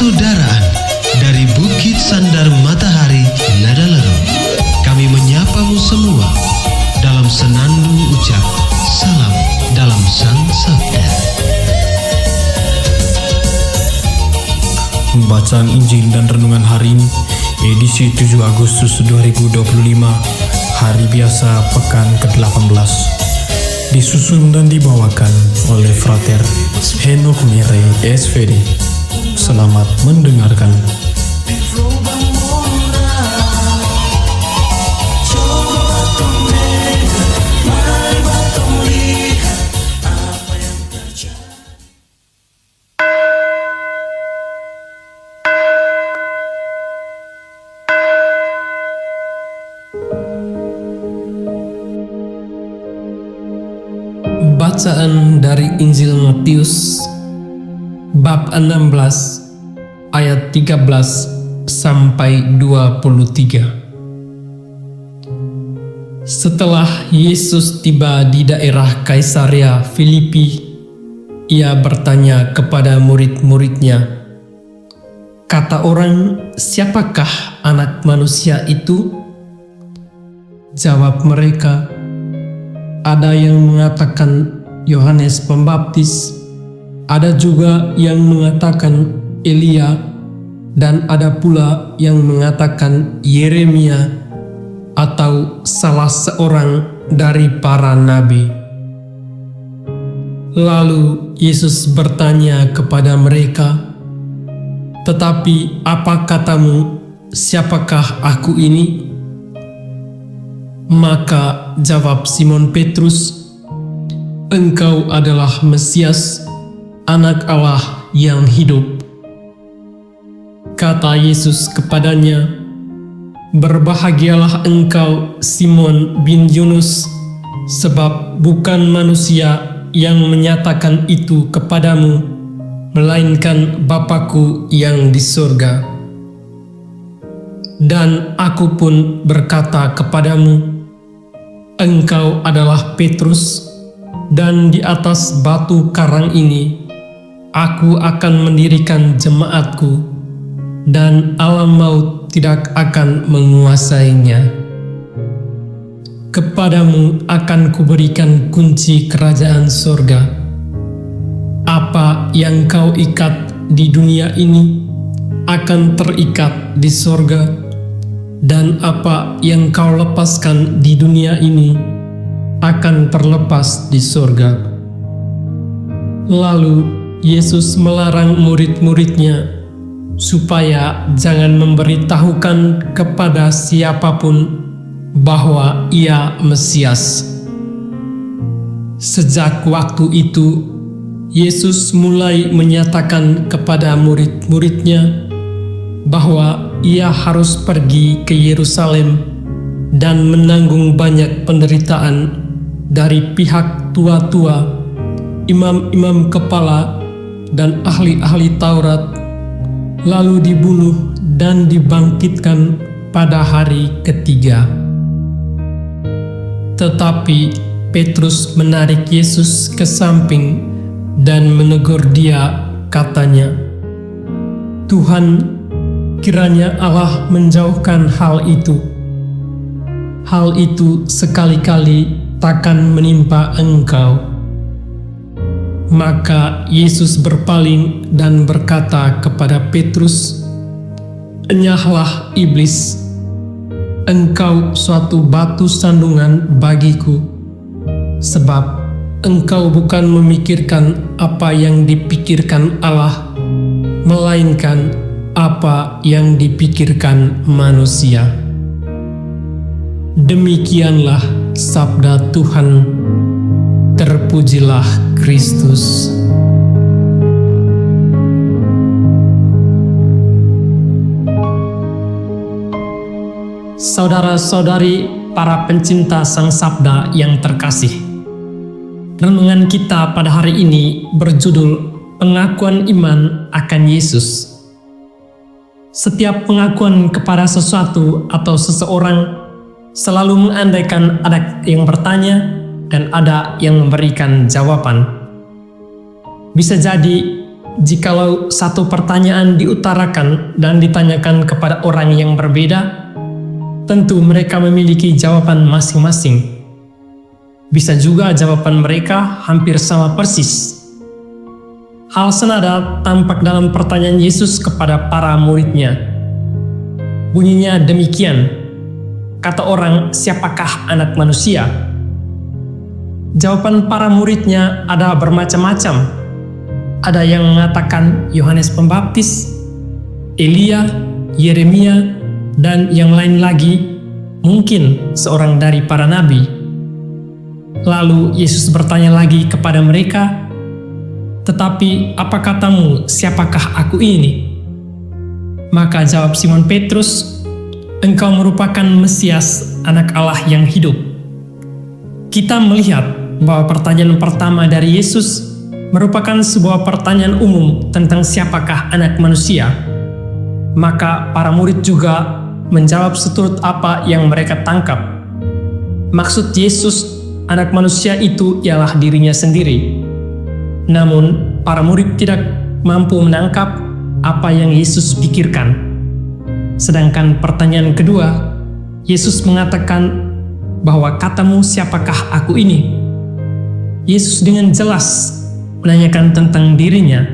Persaudaraan dari Bukit Sandar Matahari Nadalero. Kami menyapamu semua dalam senandung ucap salam dalam Sang Sabda. Bacaan Injil dan Renungan hari ini, edisi 7 Agustus 2025, hari biasa pekan ke-18. Disusun dan dibawakan oleh Frater Henok Mirei SVD. Selamat mendengarkan. Bacaan dari Injil Matius bab 16 ayat 13 sampai 23. Setelah Yesus tiba di daerah Kaisarea Filipi, ia bertanya kepada murid-muridnya, "Kata orang, siapakah Anak Manusia itu?" Jawab mereka, "Ada yang mengatakan Yohanes Pembaptis, ada juga yang mengatakan Elia, dan ada pula yang mengatakan Yeremia atau salah seorang dari para nabi." Lalu Yesus bertanya kepada mereka, "Tetapi apa katamu, siapakah aku ini?" Maka jawab Simon Petrus, "Engkau adalah Mesias, Anak Allah yang hidup." Kata Yesus kepadanya, "Berbahagialah engkau, Simon bin Yunus, sebab bukan manusia yang menyatakan itu kepadamu, melainkan Bapa-Ku yang di surga. Dan aku pun berkata kepadamu, engkau adalah Petrus, dan di atas batu karang ini aku akan mendirikan jemaatku, dan alam maut tidak akan menguasainya. Kepadamu akan kuberikan kunci kerajaan surga. Apa yang kau ikat di dunia ini akan terikat di surga, dan apa yang kau lepaskan di dunia ini akan terlepas di surga." Lalu Yesus melarang murid-muridnya supaya jangan memberitahukan kepada siapapun bahwa Ia Mesias. Sejak waktu itu, Yesus mulai menyatakan kepada murid-muridnya bahwa Ia harus pergi ke Yerusalem dan menanggung banyak penderitaan dari pihak tua-tua, imam-imam kepala, dan ahli-ahli Taurat, lalu dibunuh dan dibangkitkan pada hari ketiga. Tetapi Petrus menarik Yesus ke samping dan menegur Dia, katanya, "Tuhan, kiranya Allah menjauhkan hal itu. Hal itu sekali-kali takkan menimpa engkau." Maka Yesus berpaling dan berkata kepada Petrus, "Enyahlah iblis, engkau suatu batu sandungan bagiku, sebab engkau bukan memikirkan apa yang dipikirkan Allah, melainkan apa yang dipikirkan manusia." Demikianlah sabda Tuhan. Terpujilah Kristus. Saudara-saudari, para pencinta Sang Sabda yang terkasih, renungan kita pada hari ini berjudul Pengakuan Iman akan Yesus. Setiap pengakuan kepada sesuatu atau seseorang selalu mengandaikan ada yang bertanya dan ada yang memberikan jawaban. Bisa jadi jikalau satu pertanyaan diutarakan dan ditanyakan kepada orang yang berbeda, tentu mereka memiliki jawaban masing-masing. Bisa juga jawaban mereka hampir sama persis. Hal senada tampak dalam pertanyaan Yesus kepada para muridnya. Bunyinya demikian, kata orang, siapakah anak manusia? Jawaban para muridnya ada bermacam-macam. Ada yang mengatakan Yohanes Pembaptis, Elia, Yeremia, dan yang lain lagi, mungkin seorang dari para nabi. Lalu Yesus bertanya lagi kepada mereka, "Tetapi apa katamu, siapakah aku ini?" Maka jawab Simon Petrus, "Engkau merupakan Mesias, Anak Allah yang hidup." Kita melihat bahwa pertanyaan pertama dari Yesus merupakan sebuah pertanyaan umum tentang siapakah anak manusia. Maka para murid juga menjawab seturut apa yang mereka tangkap. Maksud Yesus anak manusia itu ialah dirinya sendiri. Namun para murid tidak mampu menangkap apa yang Yesus pikirkan. Sedangkan pertanyaan kedua, Yesus mengatakan bahwa katamu siapakah aku ini? Yesus dengan jelas menanyakan tentang dirinya.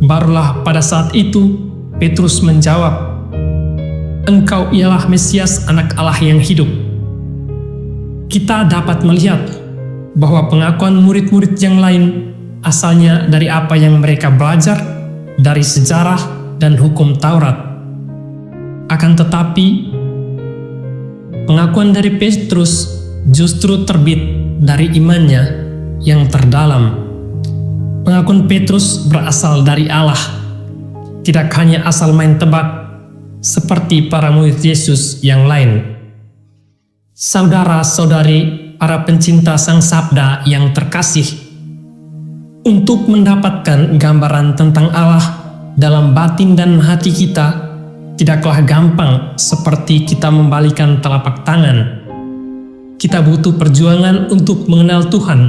Barulah pada saat itu Petrus menjawab, "Engkau ialah Mesias, Anak Allah yang hidup." Kita dapat melihat bahwa pengakuan murid-murid yang lain asalnya dari apa yang mereka belajar dari sejarah dan hukum Taurat. Akan tetapi, pengakuan dari Petrus justru terbit dari imannya yang terdalam. Pengakuan Petrus berasal dari Allah, tidak hanya asal main tebak seperti para murid Yesus yang lain. Saudara-saudari, para pencinta Sang Sabda yang terkasih, untuk mendapatkan gambaran tentang Allah dalam batin dan hati kita, tidaklah gampang seperti kita membalikan telapak tangan. Kita butuh perjuangan untuk mengenal Tuhan.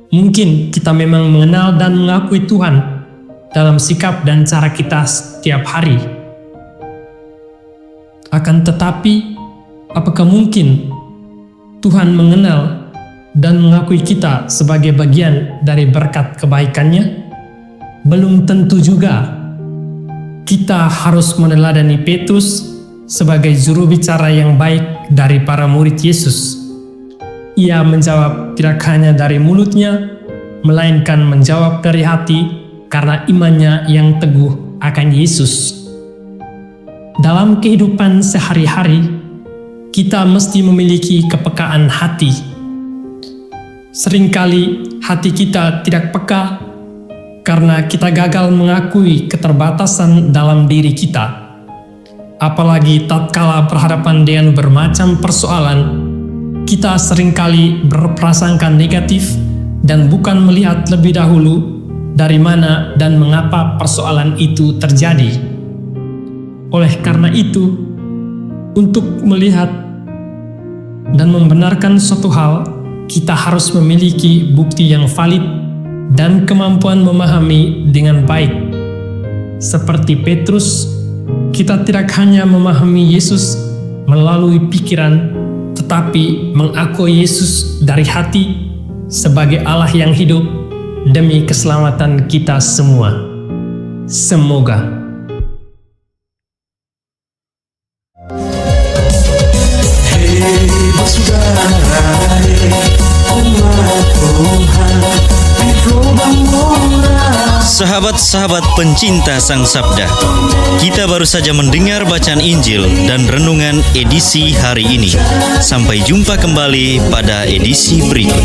Mungkin kita memang mengenal dan mengakui Tuhan dalam sikap dan cara kita setiap hari. Akan tetapi, apakah mungkin Tuhan mengenal dan mengakui kita sebagai bagian dari berkat kebaikannya? Belum tentu juga. Kita harus meneladani Petrus sebagai juru bicara yang baik dari para murid Yesus. Ia menjawab tidak hanya dari mulutnya, melainkan menjawab dari hati karena imannya yang teguh akan Yesus. Dalam kehidupan sehari-hari, kita mesti memiliki kepekaan hati. Seringkali hati kita tidak peka karena kita gagal mengakui keterbatasan dalam diri kita. Apalagi tatkala berhadapan dengan bermacam persoalan, kita seringkali berprasangka negatif dan bukan melihat lebih dahulu dari mana dan mengapa persoalan itu terjadi. Oleh karena itu, untuk melihat dan membenarkan suatu hal, kita harus memiliki bukti yang valid dan kemampuan memahami dengan baik. Seperti Petrus, kita tidak hanya memahami Yesus melalui pikiran, tetapi mengakui Yesus dari hati sebagai Allah yang hidup demi keselamatan kita semua. Semoga. Sahabat-sahabat pencinta Sang Sabda, kita baru saja mendengar bacaan Injil dan renungan edisi hari ini. Sampai jumpa kembali pada edisi berikut.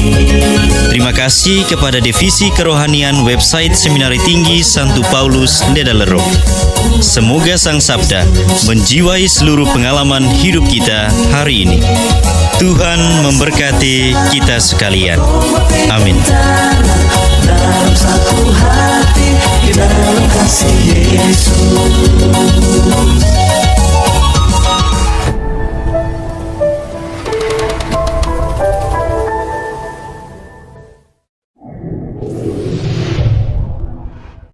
Terima kasih kepada Divisi Kerohanian website Seminari Tinggi Santo Paulus Ledalero. Semoga Sang Sabda menjiwai seluruh pengalaman hidup kita hari ini. Tuhan memberkati kita sekalian. Amin. Dalam satu hati, di dalam kasih Yesus.